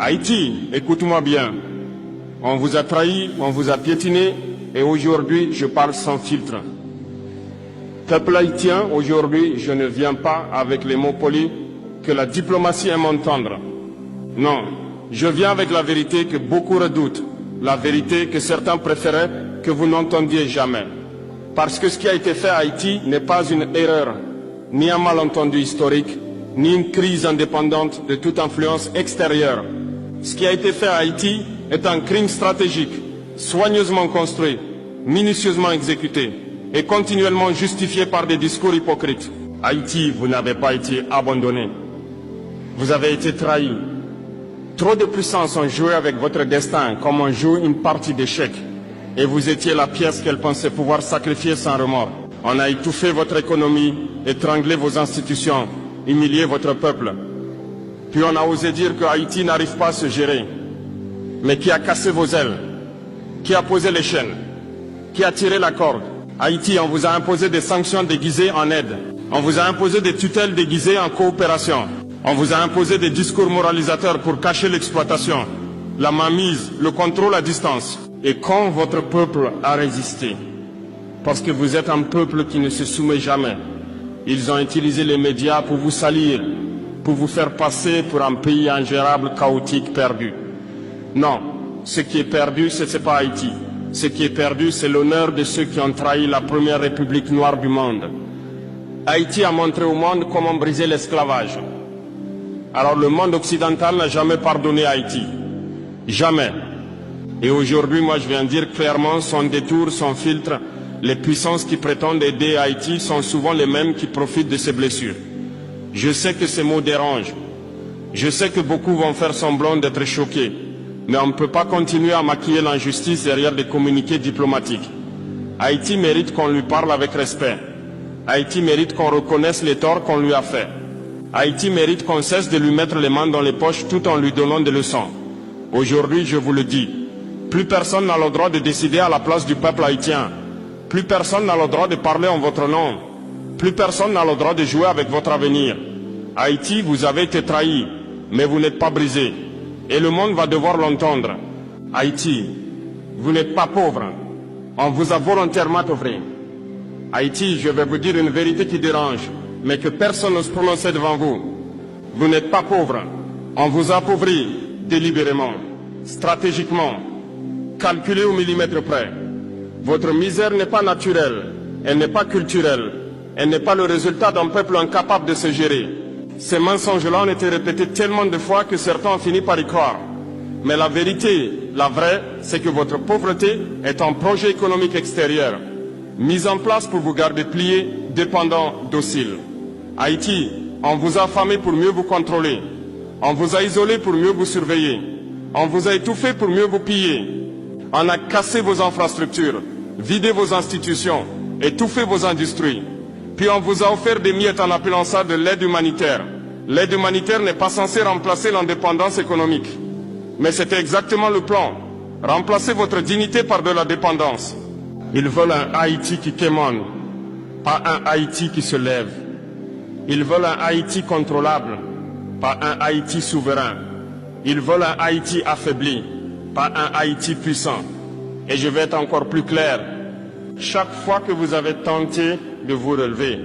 Haïti, écoute-moi bien. On vous a trahi, on vous a piétiné, et aujourd'hui, je parle sans filtre. Peuple haïtien, aujourd'hui, je ne viens pas avec les mots polis que la diplomatie aime entendre. Non, je viens avec la vérité que beaucoup redoutent, la vérité que certains préféraient que vous n'entendiez jamais. Parce que ce qui a été fait à Haïti n'est pas une erreur, ni un malentendu historique, ni une crise indépendante de toute influence extérieure. Ce qui a été fait à Haïti est un crime stratégique, soigneusement construit, minutieusement exécuté et continuellement justifié par des discours hypocrites. Haïti, vous n'avez pas été abandonné. Vous avez été trahi. Trop de puissances ont joué avec votre destin comme on joue une partie d'échecs. Et vous étiez la pièce qu'elles pensaient pouvoir sacrifier sans remords. On a étouffé votre économie, étranglé vos institutions, humilié votre peuple. Puis on a osé dire que Haïti n'arrive pas à se gérer. Mais qui a cassé vos ailes? Qui a posé les chaînes? Qui a tiré la corde? Haïti, on vous a imposé des sanctions déguisées en aide. On vous a imposé des tutelles déguisées en coopération. On vous a imposé des discours moralisateurs pour cacher l'exploitation, la mainmise, le contrôle à distance. Et quand votre peuple a résisté, parce que vous êtes un peuple qui ne se soumet jamais, ils ont utilisé les médias pour vous salir, pour vous faire passer pour un pays ingérable, chaotique, perdu. Non, ce qui est perdu, ce n'est pas Haïti. Ce qui est perdu, c'est l'honneur de ceux qui ont trahi la première république noire du monde. Haïti a montré au monde comment briser l'esclavage. Alors le monde occidental n'a jamais pardonné Haïti. Jamais. Et aujourd'hui, moi je viens dire clairement, sans détour, sans filtre, les puissances qui prétendent aider Haïti sont souvent les mêmes qui profitent de ces blessures. Je sais que ces mots dérangent. Je sais que beaucoup vont faire semblant d'être choqués. Mais on ne peut pas continuer à maquiller l'injustice derrière des communiqués diplomatiques. Haïti mérite qu'on lui parle avec respect. Haïti mérite qu'on reconnaisse les torts qu'on lui a faits. Haïti mérite qu'on cesse de lui mettre les mains dans les poches tout en lui donnant des leçons. Aujourd'hui, je vous le dis, plus personne n'a le droit de décider à la place du peuple haïtien. Plus personne n'a le droit de parler en votre nom. Plus personne n'a le droit de jouer avec votre avenir. Haïti, vous avez été trahi, mais vous n'êtes pas brisé. Et le monde va devoir l'entendre. Haïti, vous n'êtes pas pauvre. On vous a volontairement œuvré. Haïti, je vais vous dire une vérité qui dérange, mais que personne n'ose prononcer devant vous. Vous n'êtes pas pauvre. On vous a appauvri délibérément, stratégiquement, calculé au millimètre près. Votre misère n'est pas naturelle, elle n'est pas culturelle, elle n'est pas le résultat d'un peuple incapable de se gérer. Ces mensonges-là ont été répétés tellement de fois que certains ont fini par y croire. Mais la vérité, la vraie, c'est que votre pauvreté est un projet économique extérieur, mis en place pour vous garder pliés, dépendants, dociles. Haïti, on vous a affamé pour mieux vous contrôler. On vous a isolé pour mieux vous surveiller. On vous a étouffé pour mieux vous piller. On a cassé vos infrastructures, vidé vos institutions, étouffé vos industries. Puis on vous a offert des miettes en appelant ça de l'aide humanitaire. L'aide humanitaire n'est pas censée remplacer l'indépendance économique. Mais c'était exactement le plan. Remplacer votre dignité par de la dépendance. Ils veulent un Haïti qui quémande, pas un Haïti qui se lève. Ils veulent un Haïti contrôlable, pas un Haïti souverain. Ils veulent un Haïti affaibli, pas un Haïti puissant. Et je vais être encore plus clair. Chaque fois que vous avez tenté de vous relever,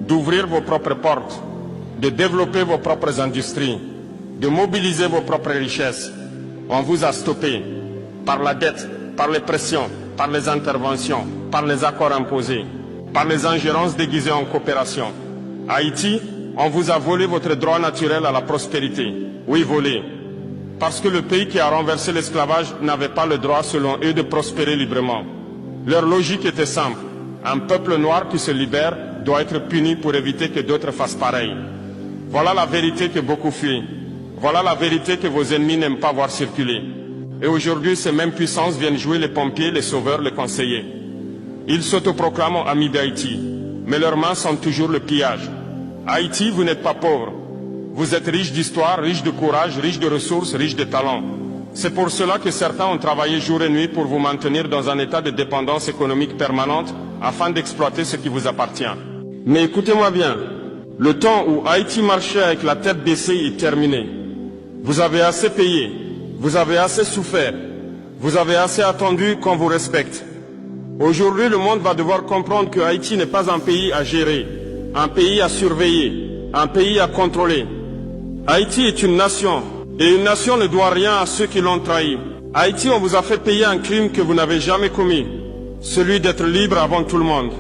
d'ouvrir vos propres portes, de développer vos propres industries, de mobiliser vos propres richesses, on vous a stoppé par la dette, par les pressions, par les interventions, par les accords imposés, par les ingérences déguisées en coopération. Haïti, on vous a volé votre droit naturel à la prospérité. Oui, volé. Parce que le pays qui a renversé l'esclavage n'avait pas le droit, selon eux, de prospérer librement. Leur logique était simple. Un peuple noir qui se libère doit être puni pour éviter que d'autres fassent pareil. Voilà la vérité que beaucoup fuient. Voilà la vérité que vos ennemis n'aiment pas voir circuler. Et aujourd'hui, ces mêmes puissances viennent jouer les pompiers, les sauveurs, les conseillers. Ils s'autoproclament amis d'Haïti, mais leurs mains sont toujours le pillage. Haïti, vous n'êtes pas pauvre. Vous êtes riche d'histoire, riche de courage, riche de ressources, riche de talents. C'est pour cela que certains ont travaillé jour et nuit pour vous maintenir dans un état de dépendance économique permanente afin d'exploiter ce qui vous appartient. Mais écoutez-moi bien, le temps où Haïti marchait avec la tête baissée est terminé. Vous avez assez payé, vous avez assez souffert, vous avez assez attendu qu'on vous respecte. Aujourd'hui, le monde va devoir comprendre que Haïti n'est pas un pays à gérer, un pays à surveiller, un pays à contrôler. Haïti est une nation, et une nation ne doit rien à ceux qui l'ont trahi. Haïti, on vous a fait payer un crime que vous n'avez jamais commis, celui d'être libre avant tout le monde.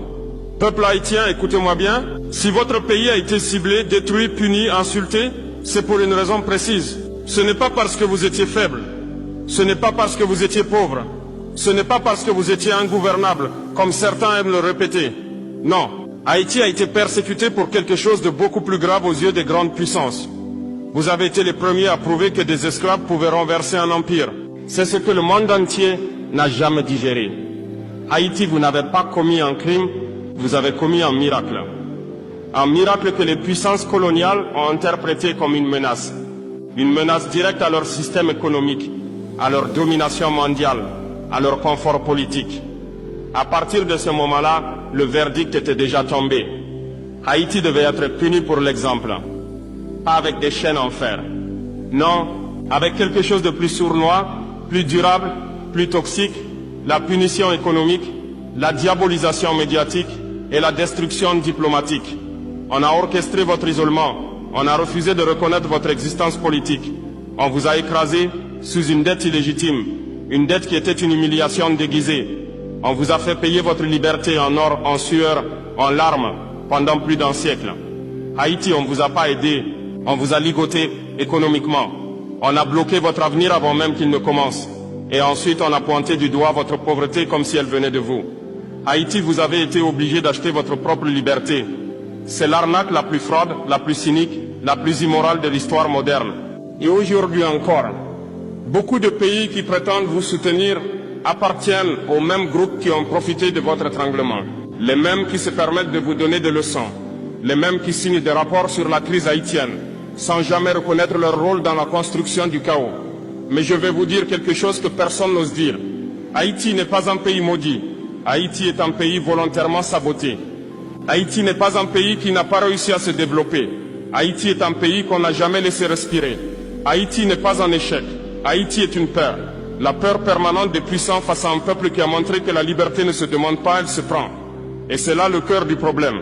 Peuple haïtien, écoutez-moi bien, si votre pays a été ciblé, détruit, puni, insulté, c'est pour une raison précise. Ce n'est pas parce que vous étiez faible, ce n'est pas parce que vous étiez pauvre, ce n'est pas parce que vous étiez ingouvernable, comme certains aiment le répéter. Non, Haïti a été persécuté pour quelque chose de beaucoup plus grave aux yeux des grandes puissances. Vous avez été les premiers à prouver que des esclaves pouvaient renverser un empire. C'est ce que le monde entier n'a jamais digéré. Haïti, vous n'avez pas commis un crime, vous avez commis un miracle. Un miracle que les puissances coloniales ont interprété comme une menace. Une menace directe à leur système économique, à leur domination mondiale, à leur confort politique. À partir de ce moment-là, le verdict était déjà tombé. Haïti devait être puni pour l'exemple. Pas avec des chaînes en fer. Non, avec quelque chose de plus sournois, plus durable, plus toxique, la punition économique, la diabolisation médiatique et la destruction diplomatique. On a orchestré votre isolement, on a refusé de reconnaître votre existence politique. On vous a écrasé sous une dette illégitime, une dette qui était une humiliation déguisée. On vous a fait payer votre liberté en or, en sueur, en larmes, pendant plus d'un siècle. Haïti, on ne vous a pas aidé, on vous a ligoté économiquement. On a bloqué votre avenir avant même qu'il ne commence. Et ensuite, on a pointé du doigt votre pauvreté comme si elle venait de vous. Haïti, vous avez été obligé d'acheter votre propre liberté. C'est l'arnaque la plus fraude, la plus cynique, la plus immorale de l'histoire moderne. Et aujourd'hui encore, beaucoup de pays qui prétendent vous soutenir appartiennent aux mêmes groupes qui ont profité de votre étranglement. Les mêmes qui se permettent de vous donner des leçons. Les mêmes qui signent des rapports sur la crise haïtienne, sans jamais reconnaître leur rôle dans la construction du chaos. Mais je vais vous dire quelque chose que personne n'ose dire. Haïti n'est pas un pays maudit. Haïti est un pays volontairement saboté. Haïti n'est pas un pays qui n'a pas réussi à se développer. Haïti est un pays qu'on n'a jamais laissé respirer. Haïti n'est pas un échec. Haïti est une peur. La peur permanente des puissants face à un peuple qui a montré que la liberté ne se demande pas, elle se prend. Et c'est là le cœur du problème.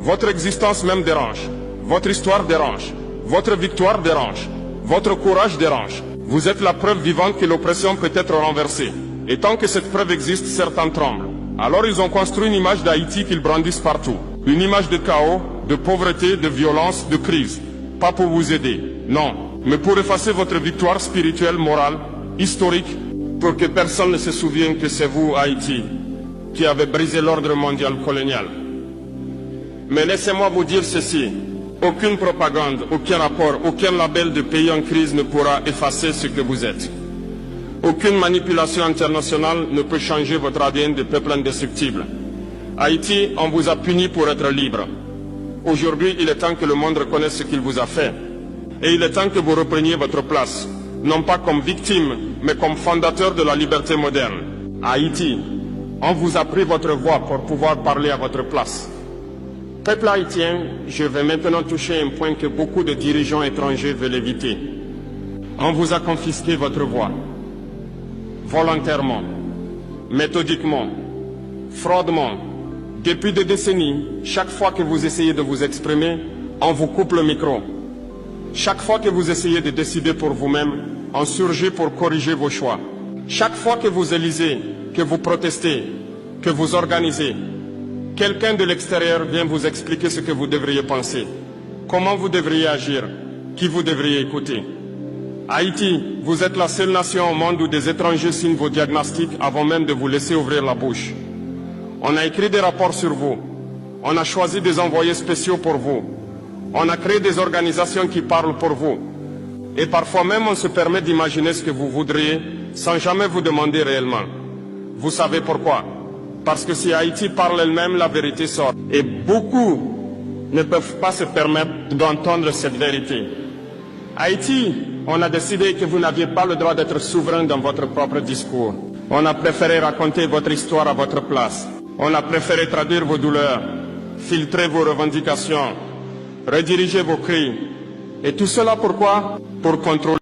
Votre existence même dérange. Votre histoire dérange. Votre victoire dérange. Votre courage dérange. Vous êtes la preuve vivante que l'oppression peut être renversée. Et tant que cette preuve existe, certains tremblent. Alors ils ont construit une image d'Haïti qu'ils brandissent partout. Une image de chaos, de pauvreté, de violence, de crise. Pas pour vous aider, non, mais pour effacer votre victoire spirituelle, morale, historique, pour que personne ne se souvienne que c'est vous, Haïti, qui avez brisé l'ordre mondial colonial. Mais laissez-moi vous dire ceci. Aucune propagande, aucun rapport, aucun label de pays en crise ne pourra effacer ce que vous êtes. Aucune manipulation internationale ne peut changer votre ADN de peuple indestructible. Haïti, on vous a puni pour être libre. Aujourd'hui, il est temps que le monde reconnaisse ce qu'il vous a fait. Et il est temps que vous repreniez votre place, non pas comme victime, mais comme fondateur de la liberté moderne. Haïti, on vous a pris votre voix pour pouvoir parler à votre place. Peuple haïtien, je vais maintenant toucher un point que beaucoup de dirigeants étrangers veulent éviter. On vous a confisqué votre voix. Volontairement, méthodiquement, fraudement. Depuis des décennies, chaque fois que vous essayez de vous exprimer, on vous coupe le micro. Chaque fois que vous essayez de décider pour vous-même, on surgit pour corriger vos choix. Chaque fois que vous élisez, que vous protestez, que vous organisez, quelqu'un de l'extérieur vient vous expliquer ce que vous devriez penser, comment vous devriez agir, qui vous devriez écouter. Haïti, vous êtes la seule nation au monde où des étrangers signent vos diagnostics avant même de vous laisser ouvrir la bouche. On a écrit des rapports sur vous. On a choisi des envoyés spéciaux pour vous. On a créé des organisations qui parlent pour vous. Et parfois même on se permet d'imaginer ce que vous voudriez sans jamais vous demander réellement. Vous savez pourquoi? Parce que si Haïti parle elle-même, la vérité sort. Et beaucoup ne peuvent pas se permettre d'entendre cette vérité. Haïti, on a décidé que vous n'aviez pas le droit d'être souverain dans votre propre discours. On a préféré raconter votre histoire à votre place. On a préféré traduire vos douleurs, filtrer vos revendications, rediriger vos cris. Et tout cela pourquoi? Pour contrôler